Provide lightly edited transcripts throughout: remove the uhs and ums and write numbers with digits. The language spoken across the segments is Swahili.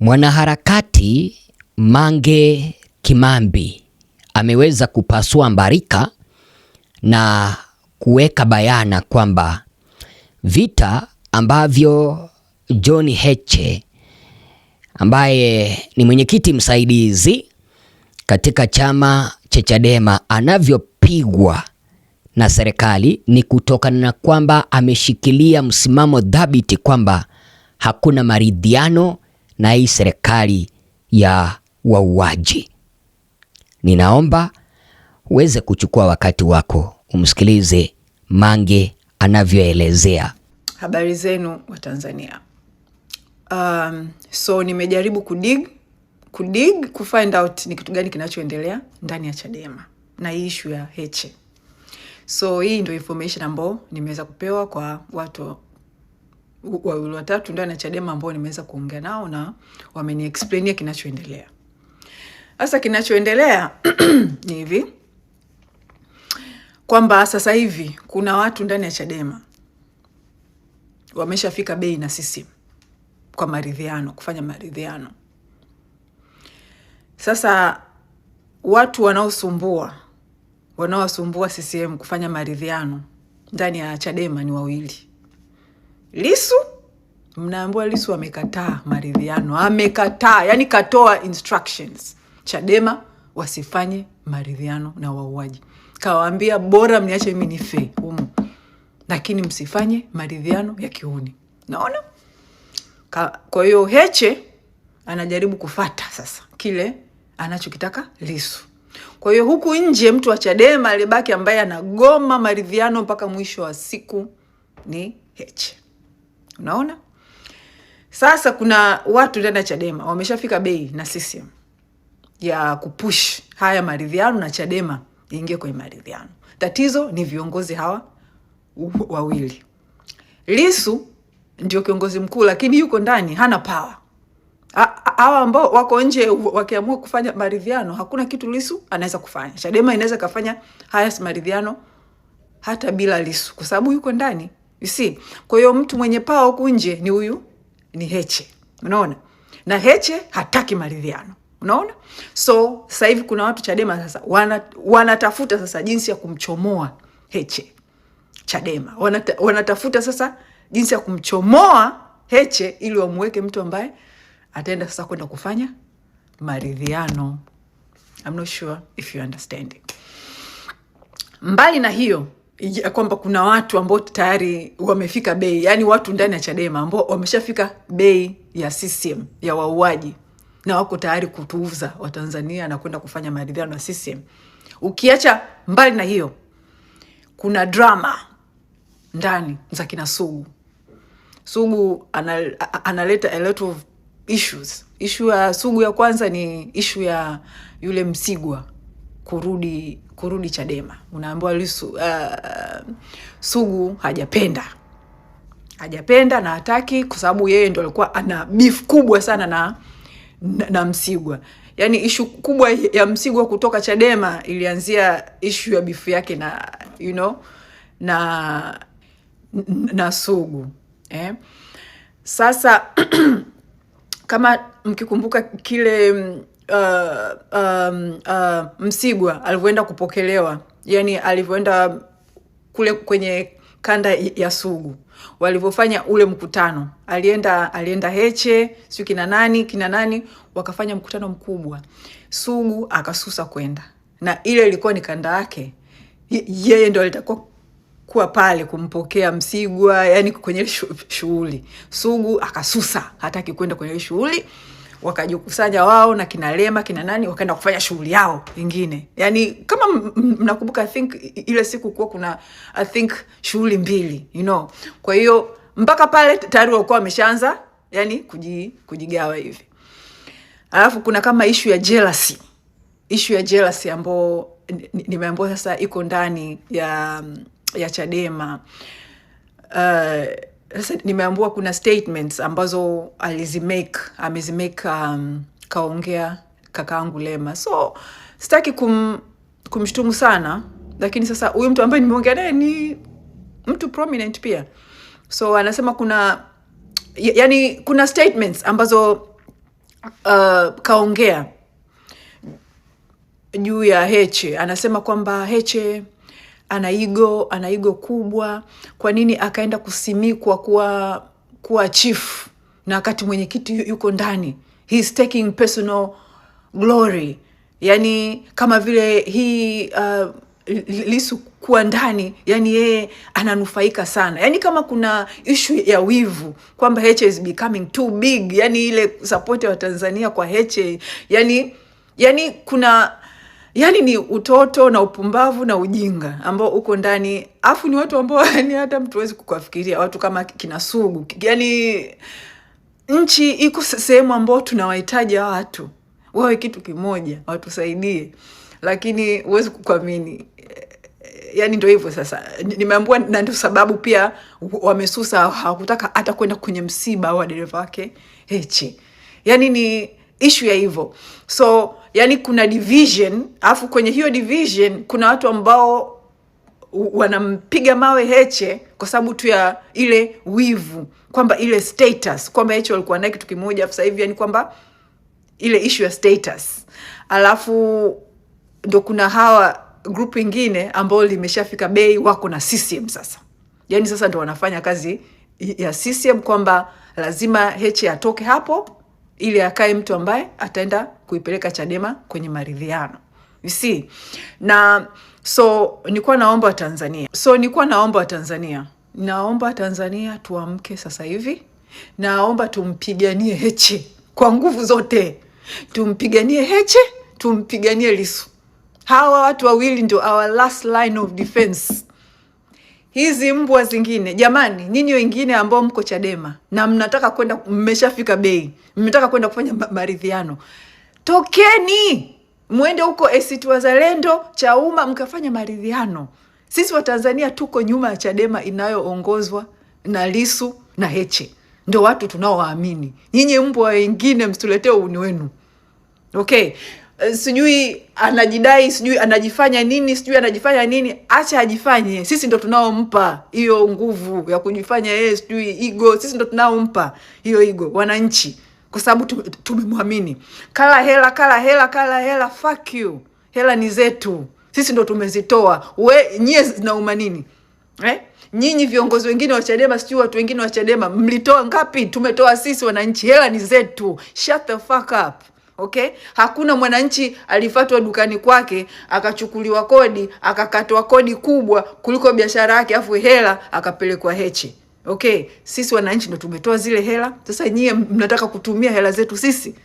Mwanaharakati Mange Kimambi ameweza kupasua mbarika na kuweka bayana kwamba vita ambavyo John Heche ambaye ni mwenyekiti msaidizi katika chama cha Chadema anavyopigwa na serikali ni kutokana na kwamba ameshikilia msimamo dhabiti kwamba hakuna maridhiano na hii serikali ya wauaji. Ninaomba uweze kuchukua wakati wako umsikilize Mange anavyoelezea. Habari zenu wa Tanzania. So nimejaribu kufind out ni kitu gani kinachoendelea ndani ya Chadema na issue ya Heche. So hii ndio information ambayo nimeweza kupewa kwa watu wawili watatu ndani ya Chadema ambao nimeweza kuongea nao na wameniexplainia kinachoendelea. Sasa kinachoendelea ni hivi kwamba sasa hivi kuna watu ndani ya Chadema wameshafika bei na CCM kwa maridhiano, kufanya maridhiano. Sasa watu wanaosumbua CCM kufanya maridhiano ndani ya Chadema ni wawili. Lissu, mnaambiwa Lissu amekataa maridhiano, amekataa, yani katoa instructions Chadema wasifanye maridhiano na wauaji. Kawaambia bora mniache mimi nife humu, lakini msifanye maridhiano ya kiuni. Naona? Kwa hiyo Heche anajaribu kufata sasa kile anachokitaka Lissu. Kwa hiyo huku nje mtu wa Chadema alibaki ambaye anagoma maridhiano mpaka mwisho wa siku ni Heche. Unaona? Sasa kuna watu ndani ya Chadema wameshafika bei na CCM ya kupush haya maridhiano na Chadema ingie kwenye maridhiano. Tatizo ni viongozi hawa wawili. Lissu ndio kiongozi mkuu lakini yuko ndani hana power. Hawa ambao wako nje wakiamua kufanya maridhiano hakuna kitu Lissu anaweza kufanya. Chadema inaweza kufanya haya maridhiano hata bila Lissu kwa sababu yuko ndani. You see? Kwa hiyo mtu mwenye power huko nje ni huyu, ni Heche. Unaona? Na Heche hataki maridhiano. Unaona? So sasa hivi kuna watu Chadema sasa wanatafuta sasa jinsi ya kumchomoa Heche Chadema. Wanatafuta sasa jinsi ya kumchomoa Heche ili wamweke mtu ambaye ataenda sasa kwenda kufanya maridhiano. I'm not sure if you understand. Mbali na hiyo kwamba kuna watu ambao tayari wamefika bei, yani watu ndani ya Chadema ambao wameshafika bei ya CCM ya wauaji na wako tayari kutuuza Watanzania na kwenda kufanya maridhiano na CCM. Ukiacha mbali na hiyo kuna drama ndani za kina Sugu. Sugu analeta a lot of issues. Issue ya Sugu ya kwanza ni issue ya yule Msigwa kurudi Chadema. Unaambiwa Lissu Sugu hajapenda na hataki kwa sababu yeye ndio alikuwa ana beef kubwa sana na Msigwa. Yani issue kubwa ya Msigwa kutoka Chadema ilianzia issue ya beef yake na na Sugu. Sasa kama mkikumbuka kile Msigwa alivyoenda kupokelewa, yani alivyoenda kule kwenye kanda ya Sugu, walivyofanya ule mkutano, alienda Heche, sio kina nani wakafanya mkutano mkubwa. Sugu akasusa kwenda. Na ile ilikuwa ni kanda yake. Yeye ndio alitakuwa kuwa pale kumpokea Msigwa, yani kwenye shughuli. Sugu akasusa, hataki kwenda kwenye shughuli. Wakajikusanya wao na kina Lema kina nani wakaenda kufanya shughuli yao nyingine. Yani kama mnakumbuka, I think ile siku kuwa kuna shughuli mbili, Kwa hiyo mpaka pale tayari walikuwa wameshaanza yani kujigawa hivi. Alafu kuna kama issue ya jealousy ambao nimeambiwa sasa iko ndani ya Chadema. Sasa nimeambiwa kuna statements ambazo amezimake kaongea kakaangu Lema. So sitaki kumshtumu sana, lakini sasa huyu mtu ambaye nimeongea naye ni mtu prominent pia. So anasema kuna statements ambazo kaongea juu ya Heche. Anasema kwamba Heche ana ego kubwa. Kwa nini akaenda kusimikwa kuwa chief na wakati mwenyekiti yuko ndani? He's taking personal glory. Yani kama vile hii Lissu kuwa ndani, yani yeye ananufaika sana. Yani kama kuna issue ya wivu kwamba Heche is becoming too big, yani ile support ya Tanzania kwa Heche, yani kuna ni utoto na upumbavu na ujinga ambao uko ndani. Afu ni watu ambao yani hata mtu hawezi kukafikiria, watu kama kina Sugu. Yani nchi iko sehemu ambao tunawahitaji watu wawe kitu kimoja, watusaidie, lakini huwezi kuamini. Yani ndio hivyo sasa. Nimeambiwa na ndio sababu pia wamesusa, hawakutaka hata kwenda kwenye msiba wa dereva wake Heche. Yani ni issue ya hivyo. So yani kuna division, afu kwenye hiyo division kuna watu ambao wanampiga mawe Heche kwa sababu tu ya ile wivu, kwamba ile status, kwamba Heche walikuwa naye kitu kimoja, afu sasa hivi yani kwamba ile issue ya status. Alafu ndo kuna hawa group ingine ambao limeshafika bei, wako na CCM sasa. Yani sasa ndo wanafanya kazi ya CCM kwamba lazima Heche atoke hapo ili akae mtu ambaye ataenda kuipeleka Chadema kwenye maridhiano. You see? Na so nilikuwa naomba Tanzania tuamke sasa hivi. Naomba tumpiganie Heche kwa nguvu zote. Tumpiganie Heche, tumpiganie Lissu. Hawa watu wawili ndio our last line of defense. Hizi mbwa zingine, jamani, nyinyi wengine ambao mko Chadema na mnataka kwenda, mmeshafika bei, mnataka kwenda kufanya maridhiano, tokeni muende huko ACT Wazalendo, Chauma, mkafanya maridhiano. Sisi wa Tanzania tuko nyuma ya Chadema inayoongozwa na Lissu na Heche. Ndio watu tunaowaamini. Nyinyi mbwa wengine msituletee uuni wenu. Okay. Sijui anajidai, sijui anajifanya nini, acha ajifanye. Sisi ndo tunaompa hiyo nguvu ya kujifanya yeye, sijui ego. Sisi ndo tunaompa hiyo ego, wananchi, kwa sababu tumemwamini. Kala hela, fuck you. Hela ni zetu. Sisi ndo tumezitoa. Nyie zinauma nini? Nyinyi viongozi wengine wa Chadema, sijui watu wengine wa Chadema, mlitoa ngapi? Tumetoa sisi wananchi. Hela ni zetu. Shut the fuck up. Okay? Hakuna mwananchi alifatwa dukani kwake, akachukuliwa kodi, akakatwa kodi kubwa kuliko biashara yake, afu hela akapelekwa Heche. Okay? Sisi wananchi ndo tumetoa zile hela. Sasa nyie mnataka kutumia hela zetu sisi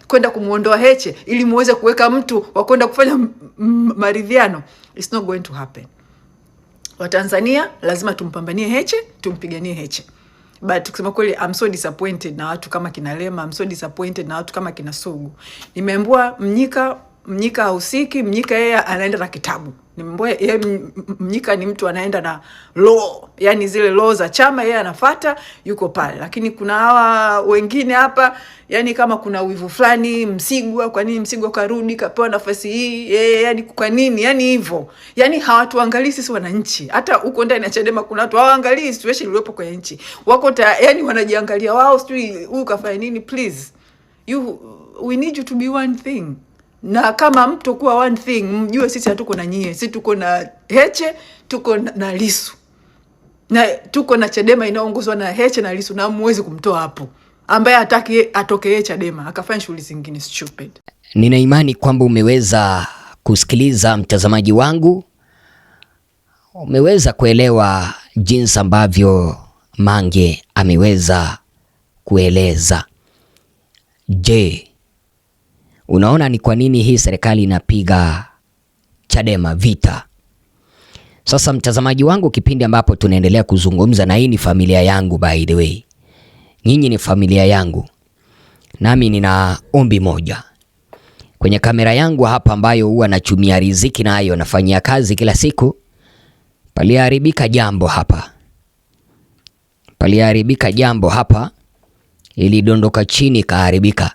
kwenda kumuondoa Heche ili muweze kuweka mtu wa kwenda kufanya maridhiano. It's not going to happen. Watanzania lazima tumpambanie Heche, tumpiganie Heche. But kusema kweli, I'm so disappointed na watu kama kina Lema, I'm so disappointed na watu kama kina Sugu. Nimeambiwa Mnyika hausiki, Mnyika yeye anaenda na kitabu. Nimeambiwa yeye Mnyika ni mtu anaenda na law, yani zile law za chama yeye anafuata, yuko pale. Lakini kuna hawa wengine hapa, yani kama kuna wivu fulani, Msigwa, kwa nini Msigwa karudi kapewa nafasi hii? Yani kwa nini? Yani hivyo. Yani hawatuangalii sisi wananchi. Hata huko ndani ya Chadema kuna watu hawaangalii situation iliyopo kwenye nchi. Wako yani wanajiangalia wao, sijui huyu kafanya nini. Please, we need you to be one thing. Na kama mtu kuwa one thing, mjue sisi hatuko na nyie. Sisi tuko na Heche, tuko na Lissu. Na tuko na Chadema inaongozwa na Heche na Lissu, na muwezi kumtoa hapo. Ambaye hataki atoke Chadema akafanya shughuli zingine stupid. Nina imani kwamba umeweza kusikiliza, mtazamaji wangu. Umeweza kuelewa jinsi ambavyo Mange ameweza kueleza. Je, unaona ni kwa nini hii serikali inapiga Chadema vita? Sasa mtazamaji wangu, kipindi ambapo tunaendelea kuzungumza, na hii ni familia yangu, by the way. Nyinyi ni familia yangu. Nami nina ombi moja. Kwenye kamera yangu hapa ambayo huwa nachumia riziki nayo, nafanyia kazi kila siku, paliharibika jambo hapa. Ilidondoka chini kaharibika.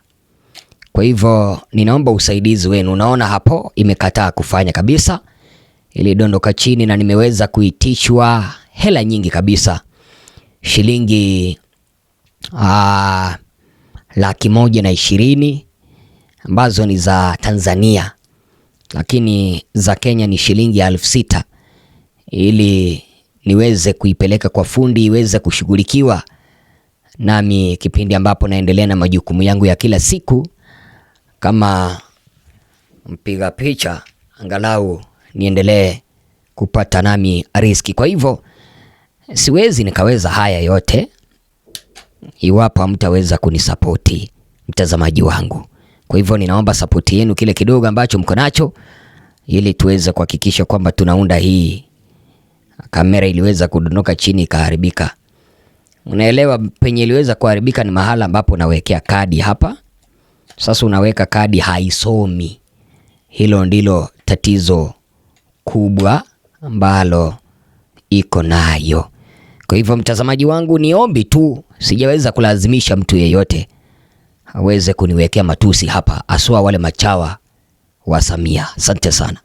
Kwa hivyo ninaomba usaidizi wenu. Unaona hapo imekataa kufanya kabisa. Ilidondoka chini na nimeweza kuitishwa hela nyingi kabisa. Shilingi 120,000 ambazo ni za Tanzania, lakini za Kenya ni shilingi 6,000 ili niweze kuipeleka kwa fundi iweze kushughulikiwa, nami kipindi ambapo naendelea na majukumu yangu ya kila siku kama mpiga picha, angalau niendelee kupata nami riski. Kwa hivyo siwezi nikaweza haya yote iwapo hamtaweza kunisapoti, mtazamaji wangu. Kwa hivyo ninaomba sapoti yenu, kile kidogo ambacho mko nacho, ili tuweze kuhakikisha kwamba tunaunda hii kamera. Iliweza kudondoka chini ikaharibika. Unaelewa, penye iliweza kuharibika ni mahala ambapo nawekea kadi hapa. Sasa unaweka kadi haisomi. Hilo ndilo tatizo kubwa ambalo iko nayo. Kwa hivyo mtazamaji wangu, niombi tu, sijaweza kulazimisha mtu yeyote aweze kuniwekea matusi hapa, aswa wale machawa wa Samia. Asante sana.